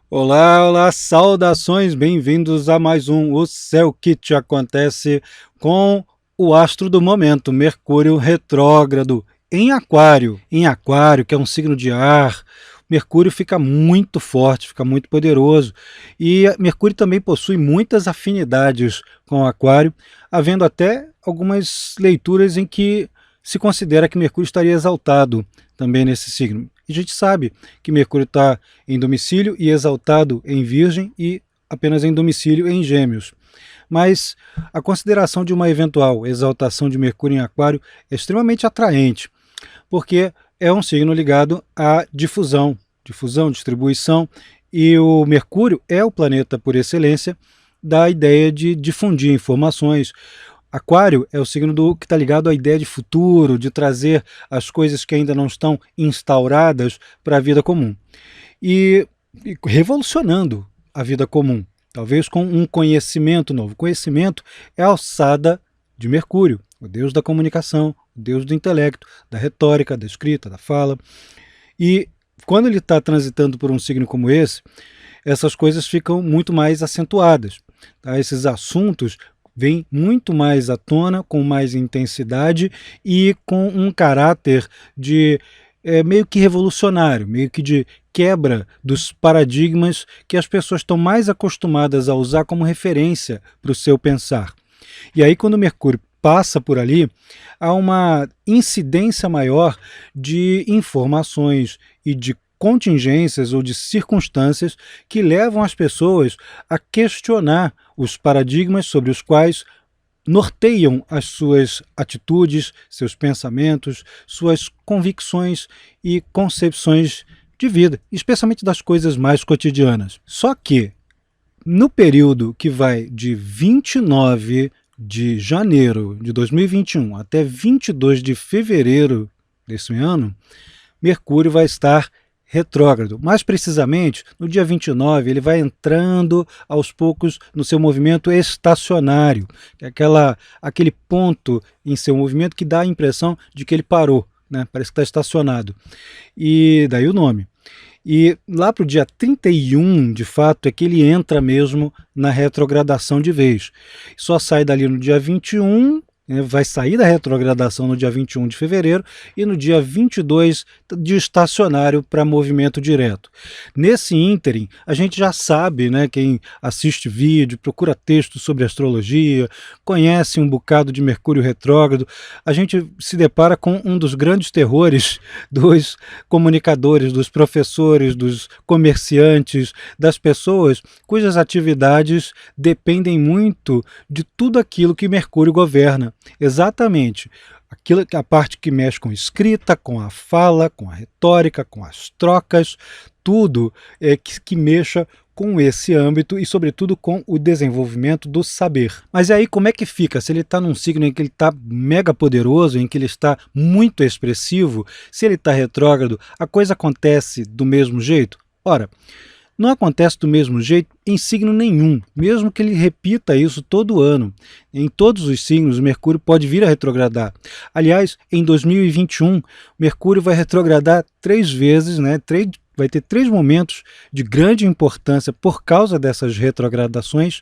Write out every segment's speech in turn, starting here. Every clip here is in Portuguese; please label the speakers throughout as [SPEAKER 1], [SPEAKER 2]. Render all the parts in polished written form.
[SPEAKER 1] Olá, olá, saudações, bem-vindos a mais um O Céu que Te Acontece com o astro do momento, Mercúrio retrógrado em Aquário. Em Aquário, que é um signo de ar, Mercúrio fica muito forte, fica muito poderoso. E Mercúrio também possui muitas afinidades com Aquário, havendo até algumas leituras em que se considera que Mercúrio estaria exaltado também nesse signo. E a gente sabe que Mercúrio está em domicílio e exaltado em Virgem e apenas em domicílio em Gêmeos. Mas a consideração de uma eventual exaltação de Mercúrio em Aquário é extremamente atraente, porque é um signo ligado à difusão, distribuição, e o Mercúrio é o planeta por excelência da ideia de difundir informações. Aquário é o signo que está ligado à ideia de futuro, de trazer as coisas que ainda não estão instauradas para a vida comum. E revolucionando a vida comum, talvez com um conhecimento novo. Conhecimento é a alçada de Mercúrio, o deus da comunicação, o deus do intelecto, da retórica, da escrita, da fala. E quando ele está transitando por um signo como esse, essas coisas ficam muito mais acentuadas. Tá? Esses assuntos vem muito mais à tona, com mais intensidade e com um caráter de meio que revolucionário, meio que de quebra dos paradigmas que as pessoas estão mais acostumadas a usar como referência para o seu pensar. E aí, quando o Mercúrio passa por ali, há uma incidência maior de informações e de contingências ou de circunstâncias que levam as pessoas a questionar os paradigmas sobre os quais norteiam as suas atitudes, seus pensamentos, suas convicções e concepções de vida, especialmente das coisas mais cotidianas. Só que, no período que vai de 29 de janeiro de 2021 até 22 de fevereiro desse ano, Mercúrio vai estar retrógrado. Mais precisamente, no dia 29, ele vai entrando aos poucos no seu movimento estacionário, que é aquele ponto em seu movimento que dá a impressão de que ele parou, né? Parece que está estacionado. E daí o nome. E lá para o dia 31, de fato, é que ele entra mesmo na retrogradação de vez. Só sai dali no dia 21, vai sair da retrogradação no dia 21 de fevereiro e no dia 22 de estacionário para movimento direto. Nesse ínterim, a gente já sabe, né, quem assiste vídeo, procura textos sobre astrologia, conhece um bocado de Mercúrio retrógrado, a gente se depara com um dos grandes terrores dos comunicadores, dos professores, dos comerciantes, das pessoas cujas atividades dependem muito de tudo aquilo que Mercúrio governa. Exatamente a parte que mexe com escrita, com a fala, com a retórica, com as trocas, tudo que mexa com esse âmbito e, sobretudo, com o desenvolvimento do saber. Mas e aí como é que fica? Se ele está num signo em que ele está mega poderoso, em que ele está muito expressivo, se ele está retrógrado, a coisa acontece do mesmo jeito? Ora, não acontece do mesmo jeito em signo nenhum, mesmo que ele repita isso todo ano. Em todos os signos, Mercúrio pode vir a retrogradar. Aliás, em 2021, Mercúrio vai retrogradar 3 vezes, né? Vai ter 3 momentos de grande importância por causa dessas retrogradações,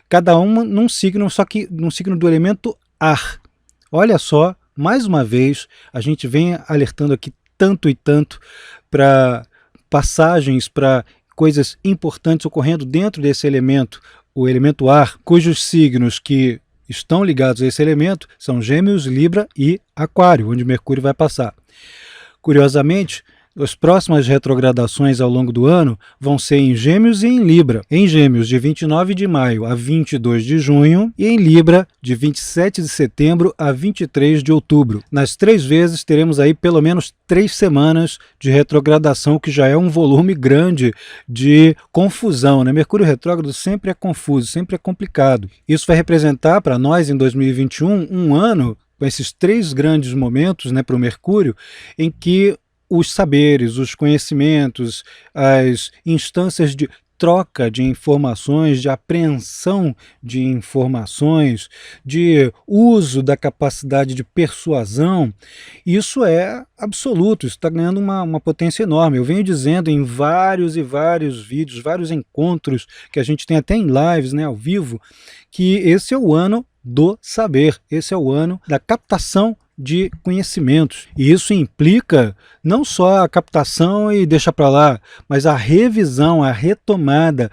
[SPEAKER 1] cada uma num signo, só que num signo do elemento ar. Olha só, mais uma vez, a gente vem alertando aqui tanto e tanto para passagens, para coisas importantes ocorrendo dentro desse elemento, o elemento ar, cujos signos que estão ligados a esse elemento são Gêmeos, Libra e Aquário, onde Mercúrio vai passar. Curiosamente, as próximas retrogradações ao longo do ano vão ser em Gêmeos e em Libra. Em Gêmeos, de 29 de maio a 22 de junho, e em Libra, de 27 de setembro a 23 de outubro. Nas 3 vezes, teremos aí pelo menos 3 semanas de retrogradação, que já é um volume grande de confusão, né? Mercúrio retrógrado sempre é confuso, sempre é complicado. Isso vai representar para nós, em 2021, um ano com esses 3 grandes momentos, né, para o Mercúrio, em que os saberes, os conhecimentos, as instâncias de troca de informações, de apreensão de informações, de uso da capacidade de persuasão, isso é absoluto, isso está ganhando uma potência enorme. Eu venho dizendo em vários e vários vídeos, vários encontros que a gente tem até em lives, né, ao vivo, que esse é o ano do saber, esse é o ano da captação de conhecimentos. E isso implica não só a captação e deixa para lá, mas a revisão, a retomada,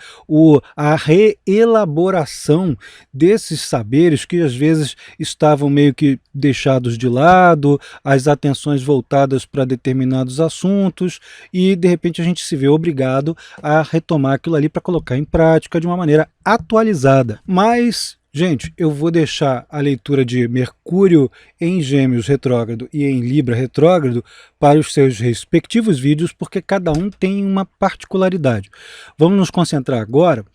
[SPEAKER 1] a reelaboração desses saberes que às vezes estavam meio que deixados de lado, as atenções voltadas para determinados assuntos, e de repente a gente se vê obrigado a retomar aquilo ali para colocar em prática de uma maneira atualizada. Mas gente, eu vou deixar a leitura de Mercúrio em Gêmeos retrógrado e em Libra retrógrado para os seus respectivos vídeos, porque cada um tem uma particularidade. Vamos nos concentrar agora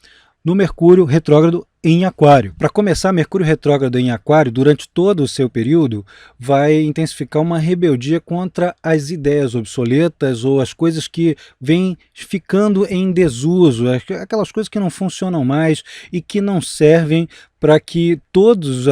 [SPEAKER 1] no Mercúrio retrógrado em Aquário. Para começar, Mercúrio retrógrado em Aquário, durante todo o seu período, vai intensificar uma rebeldia contra as ideias obsoletas ou as coisas que vêm ficando em desuso, aquelas coisas que não funcionam mais e que não servem para que todas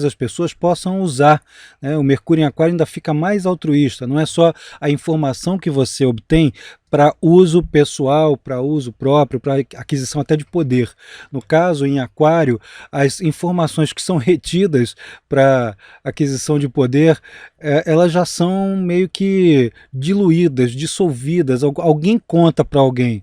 [SPEAKER 1] as pessoas possam usar, né? O Mercúrio em Aquário ainda fica mais altruísta, não é só a informação que você obtém para uso pessoal, para uso próprio, para aquisição até de poder. No caso, em Aquário, as informações que são retidas para aquisição de poder, elas já são meio que diluídas, dissolvidas, alguém conta para alguém.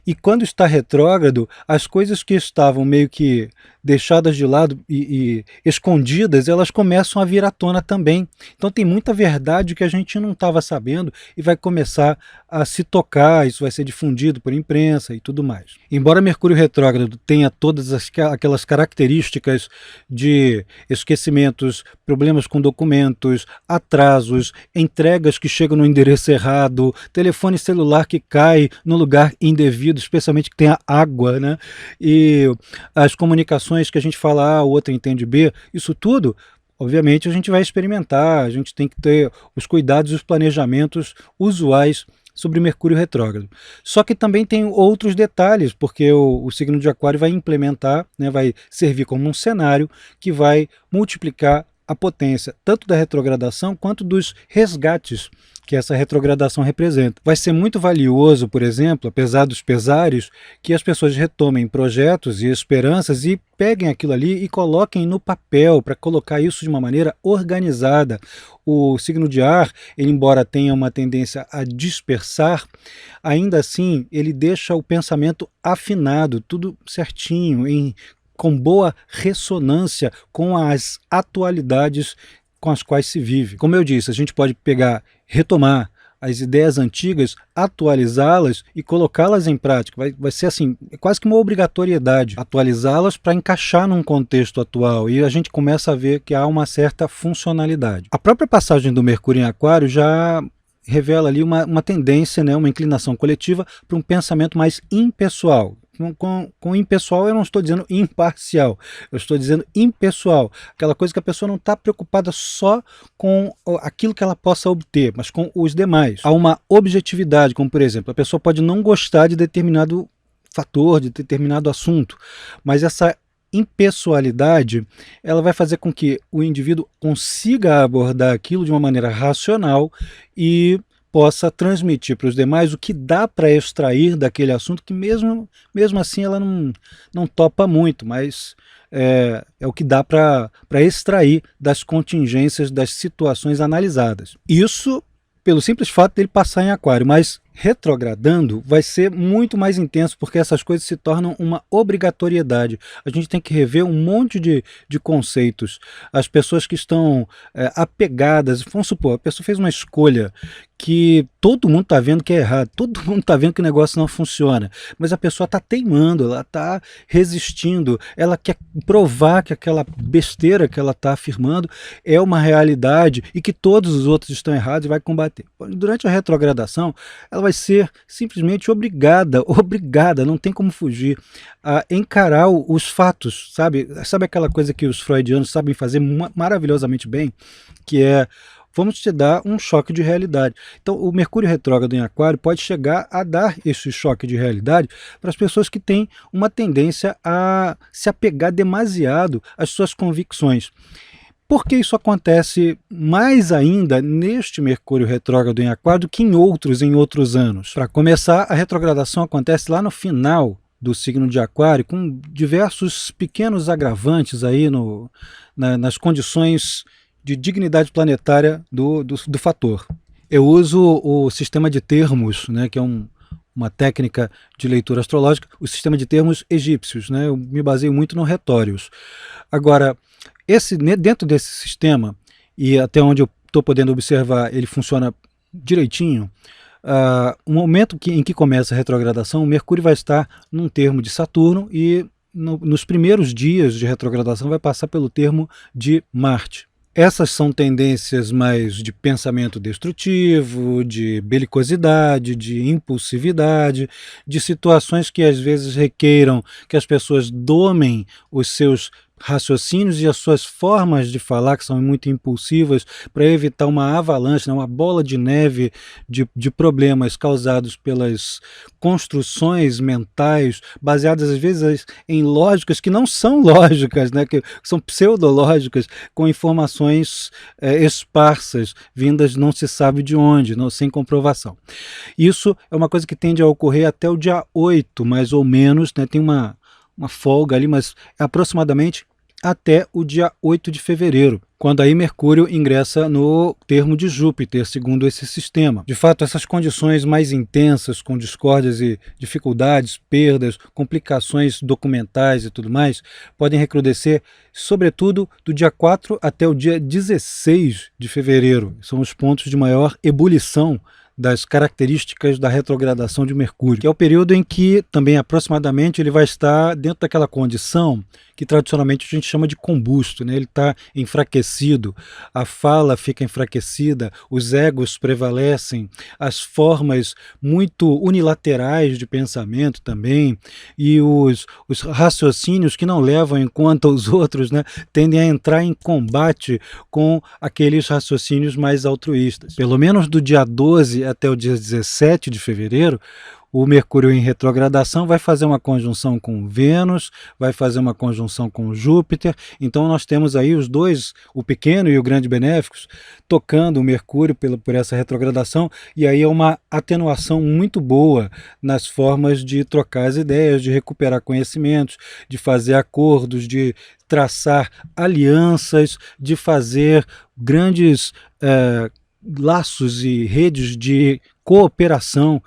[SPEAKER 1] E quando está retrógrado, as coisas que estavam meio que deixadas de lado e escondidas, elas começam a vir à tona também. Então tem muita verdade que a gente não estava sabendo e vai começar a se tocar, isso vai ser difundido por imprensa e tudo mais. Embora Mercúrio retrógrado tenha todas aquelas características de esquecimentos, problemas com documentos, atrasos, entregas que chegam no endereço errado, telefone celular que cai no lugar indevido, especialmente que tenha água, né? E as comunicações que a gente fala A, o outro entende B, isso tudo, obviamente, a gente vai experimentar, a gente tem que ter os cuidados e os planejamentos usuais sobre Mercúrio retrógrado. Só que também tem outros detalhes, porque o signo de Aquário vai implementar, né, vai servir como um cenário que vai multiplicar a potência tanto da retrogradação quanto dos resgates que essa retrogradação representa. Vai ser muito valioso, por exemplo, apesar dos pesares, que as pessoas retomem projetos e esperanças e peguem aquilo ali e coloquem no papel, para colocar isso de uma maneira organizada. O signo de ar, ele, embora tenha uma tendência a dispersar, ainda assim ele deixa o pensamento afinado, tudo certinho, com boa ressonância com as atualidades com as quais se vive. Como eu disse, a gente pode retomar as ideias antigas, atualizá-las e colocá-las em prática. Vai ser assim, é quase que uma obrigatoriedade atualizá-las para encaixar num contexto atual, e a gente começa a ver que há uma certa funcionalidade. A própria passagem do Mercúrio em Aquário já revela ali uma tendência, né, uma inclinação coletiva para um pensamento mais impessoal. Com impessoal eu não estou dizendo imparcial, eu estou dizendo impessoal, aquela coisa que a pessoa não está preocupada só com aquilo que ela possa obter, mas com os demais. Há uma objetividade, como por exemplo, a pessoa pode não gostar de determinado fator, de determinado assunto, mas essa impessoalidade, ela vai fazer com que o indivíduo consiga abordar aquilo de uma maneira racional e possa transmitir para os demais o que dá para extrair daquele assunto, que mesmo assim ela não topa muito, mas é o que dá para extrair das contingências, das situações analisadas. Isso pelo simples fato dele passar em Aquário, mas retrogradando vai ser muito mais intenso, porque essas coisas se tornam uma obrigatoriedade. A gente tem que rever um monte de conceitos. As pessoas que estão apegadas, vamos supor, a pessoa fez uma escolha que todo mundo está vendo que é errado, todo mundo está vendo que o negócio não funciona, mas a pessoa está teimando, ela está resistindo, ela quer provar que aquela besteira que ela está afirmando é uma realidade e que todos os outros estão errados e vai combater. Durante a retrogradação, ela vai ser simplesmente obrigada, não tem como fugir, a encarar os fatos, sabe aquela coisa que os freudianos sabem fazer maravilhosamente bem, que é vamos te dar um choque de realidade. Então, o Mercúrio retrógrado em Aquário pode chegar a dar esse choque de realidade para as pessoas que têm uma tendência a se apegar demasiado às suas convicções. Por que isso acontece mais ainda neste Mercúrio retrógrado em Aquário do que em outros anos? Para começar, a retrogradação acontece lá no final do signo de Aquário, com diversos pequenos agravantes aí nas condições de dignidade planetária do fator. Eu uso o sistema de termos, né, que é uma técnica de leitura astrológica, o sistema de termos egípcios, né, eu me baseio muito no Retórios. Agora, dentro desse sistema, e até onde eu estou podendo observar, ele funciona direitinho. O momento em que começa a retrogradação, o Mercúrio vai estar num termo de Saturno e nos primeiros dias de retrogradação vai passar pelo termo de Marte. Essas são tendências mais de pensamento destrutivo, de belicosidade, de impulsividade, de situações que às vezes requeiram que as pessoas domem os seus raciocínios e as suas formas de falar, que são muito impulsivas, para evitar uma avalanche, né, uma bola de neve de problemas causados pelas construções mentais, baseadas às vezes em lógicas que não são lógicas, né, que são pseudológicas, com informações esparsas, vindas não se sabe de onde, sem comprovação. Isso é uma coisa que tende a ocorrer até o dia 8, mais ou menos, né, tem uma folga ali, mas é aproximadamente até o dia 8 de fevereiro, quando aí Mercúrio ingressa no termo de Júpiter, segundo esse sistema. De fato, essas condições mais intensas, com discórdias e dificuldades, perdas, complicações documentais e tudo mais, podem recrudescer, sobretudo, do dia 4 até o dia 16 de fevereiro. São os pontos de maior ebulição das características da retrogradação de Mercúrio, que é o período em que, também aproximadamente, ele vai estar dentro daquela condição que tradicionalmente a gente chama de combusto, né? Ele está enfraquecido, a fala fica enfraquecida, os egos prevalecem, as formas muito unilaterais de pensamento também, e os raciocínios que não levam em conta os outros, né, tendem a entrar em combate com aqueles raciocínios mais altruístas. Pelo menos do dia 12 até o dia 17 de fevereiro, o Mercúrio em retrogradação vai fazer uma conjunção com Vênus, vai fazer uma conjunção com Júpiter, então nós temos aí os dois, o pequeno e o grande benéficos, tocando o Mercúrio por essa retrogradação, e aí é uma atenuação muito boa nas formas de trocar as ideias, de recuperar conhecimentos, de fazer acordos, de traçar alianças, de fazer grandes laços e redes de cooperação,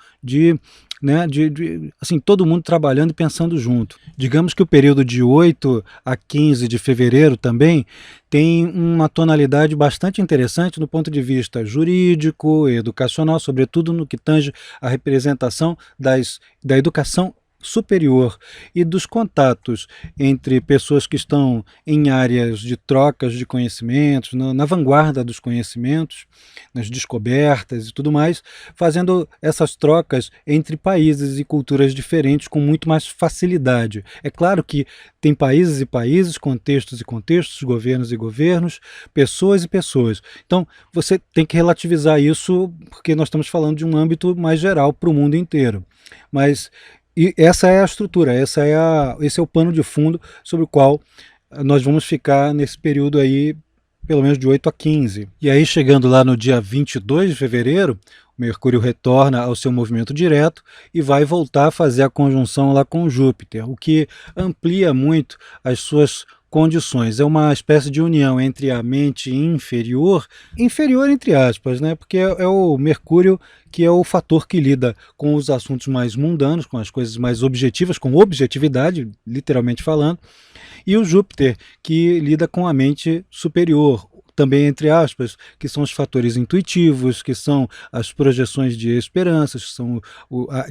[SPEAKER 1] assim, todo mundo trabalhando e pensando junto. Digamos que o período de 8 a 15 de fevereiro também tem uma tonalidade bastante interessante do ponto de vista jurídico e educacional, sobretudo no que tange à representação da educação superior e dos contatos entre pessoas que estão em áreas de trocas de conhecimentos, na vanguarda dos conhecimentos, nas descobertas e tudo mais, fazendo essas trocas entre países e culturas diferentes com muito mais facilidade. É claro que tem países e países, contextos e contextos, governos e governos, pessoas e pessoas. Então, você tem que relativizar isso, porque nós estamos falando de um âmbito mais geral para o mundo inteiro. Mas essa é a estrutura, esse é o pano de fundo sobre o qual nós vamos ficar nesse período aí, pelo menos de 8 a 15. E aí, chegando lá no dia 22 de fevereiro, o Mercúrio retorna ao seu movimento direto e vai voltar a fazer a conjunção lá com Júpiter, o que amplia muito as suas condições. É uma espécie de união entre a mente inferior entre aspas, né? Porque é o Mercúrio que é o fator que lida com os assuntos mais mundanos, com as coisas mais objetivas, com objetividade, literalmente falando, e o Júpiter que lida com a mente superior, também entre aspas, que são os fatores intuitivos, que são as projeções de esperanças,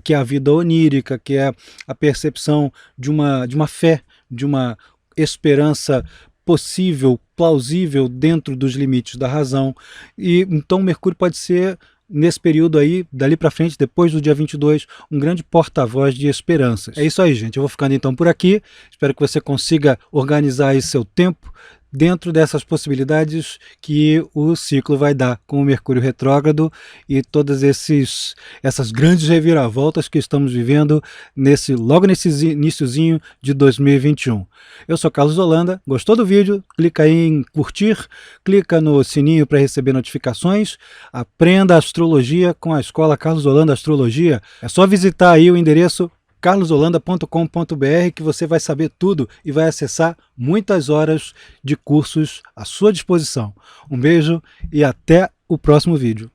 [SPEAKER 1] que é a vida onírica, que é a percepção de uma fé, de uma esperança possível, plausível dentro dos limites da razão. E então Mercúrio pode ser, nesse período aí, dali para frente, depois do dia 22, um grande porta-voz de esperanças. É isso aí, gente. Eu vou ficando então por aqui. Espero que você consiga organizar aí seu tempo, dentro dessas possibilidades que o ciclo vai dar com o Mercúrio retrógrado e todas essas grandes reviravoltas que estamos vivendo logo nesse iniciozinho de 2021. Eu sou Carlos Holanda, gostou do vídeo? Clica aí em curtir, clica no sininho para receber notificações, aprenda astrologia com a Escola Carlos Holanda Astrologia. É só visitar aí o endereço carlosholanda.com.br que você vai saber tudo e vai acessar muitas horas de cursos à sua disposição. Um beijo e até o próximo vídeo.